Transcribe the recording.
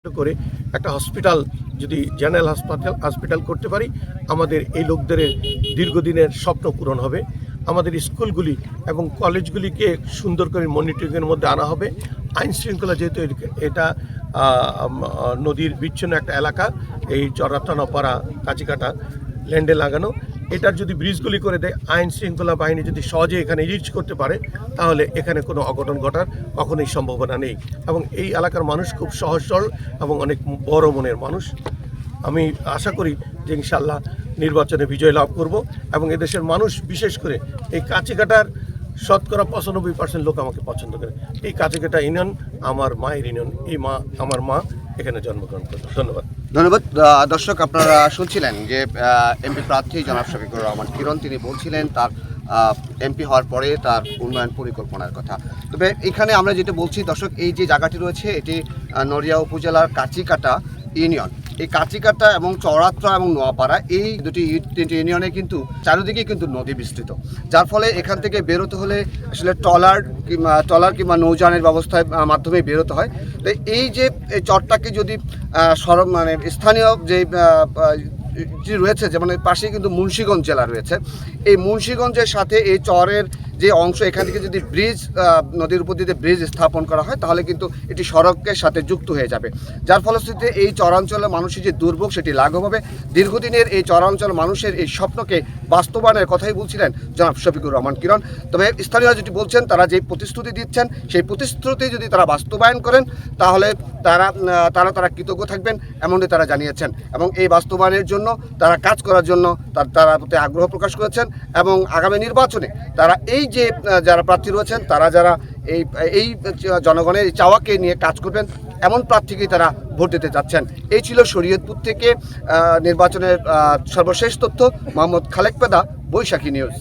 করে একটা হসপিটাল যদি জেনারেল হসপিটাল করতে পারি, আমাদের এই লোকদের দীর্ঘদিনের স্বপ্ন পূরণ হবে। আমাদের স্কুলগুলি এবং কলেজগুলিকে সুন্দর করে মনিটরিংয়ের মধ্যে আনা হবে। আইন শৃঙ্খলা যেহেতু এটা নদীর বিচ্ছিন্ন একটা এলাকা, এই চরাটানাপাড়া কাছিকাটা ল্যান্ডে লাগানো, এটার যদি ব্রিজগুলি করে দেয়, আইন শৃঙ্খলা বাহিনী যদি সহজে এখানে রিচ করতে পারে, তাহলে এখানে কোনো অঘটন ঘটার কখনোই সম্ভাবনা নেই। এবং এই এলাকার মানুষ খুব সহজ সরল এবং অনেক বড় মনের মানুষ। আমি আশা করি যে ইনশাল্লাহ নির্বাচনে বিজয় লাভ করব এবং এদেশের মানুষ বিশেষ করে এই কাছিকাটার 95% লোক আমাকে পছন্দ করে। এই কাছিকাটা ইউনিয়ন আমার মায়ের ইউনিয়ন, আমার মা এখানে জন্মগ্রহণ করত। ধন্যবাদ। দর্শক, আপনারা শুনছিলেন যে এমপি প্রার্থী জনাব শফিকুর রহমান কিরণ, তিনি বলছিলেন তার এমপি হওয়ার পরে তার উন্নয়ন পরিকল্পনার কথা। তবে এখানে আমরা যেটা বলছি দর্শক, এই যে জায়গাটি রয়েছে এটি নড়িয়া উপজেলার কাছিকাটা ইউনিয়ন। এই কাছিকাটা এবং চৌরাত্রা এবং নোয়াপাড়া, এই তিনটি ইউনিয়নে কিন্তু চারিদিকে কিন্তু নদী বিস্তৃত, যার ফলে এখান থেকে বেরোতে হলে আসলে ট্রলার কিংবা নৌযানের ব্যবস্থার মাধ্যমে বেরোতে হয়। তো এই যে চরটাকে যদি স্থানীয় যে রয়েছে, যেমন পাশেই কিন্তু মুন্সিগঞ্জ জেলা রয়েছে, এই মুন্সিগঞ্জের সাথে এই চরের যে অংশ, এখান থেকে যদি ব্রিজ, নদীর উপর দিয়ে ব্রিজ স্থাপন করা হয়, তাহলে কিন্তু এটি সড়কের সাথে যুক্ত হয়ে যাবে, যার ফলশ্রুতিতে এই চরাঞ্চলের মানুষের যে দুর্ভোগ সেটি লাঘব হবে। দীর্ঘদিনের এই চরাঞ্চল মানুষের এই স্বপ্নকে বাস্তবায়নের কথাই বলছিলেন জনাব শফিকুর রহমান কিরণ। তবে স্থানীয়রা যেটি বলছেন, তারা যে প্রতিশ্রুতি দিচ্ছেন, সেই প্রতিশ্রুতি যদি তারা বাস্তবায়ন করেন, তাহলে তারা কৃতজ্ঞ থাকবেন, এমনটি তারা জানিয়েছেন। এবং এই বাস্তবায়নের জন্য তারা কাজ করার জন্য তারা প্রতি আগ্রহ প্রকাশ করেছেন। এবং আগামী নির্বাচনে তারা এই যে যারা প্রার্থী রয়েছেন, তারা যারা এই জনগণের চাওয়াকে নিয়ে কাজ করবেন, এমন প্রার্থীকেই তারা ভোট দিতে চাচ্ছেন। এই ছিল শরীয়তপুর থেকে নির্বাচনের সর্বশেষ তথ্য। মোহাম্মদ খালেক পেদা, বৈশাখী নিউজ।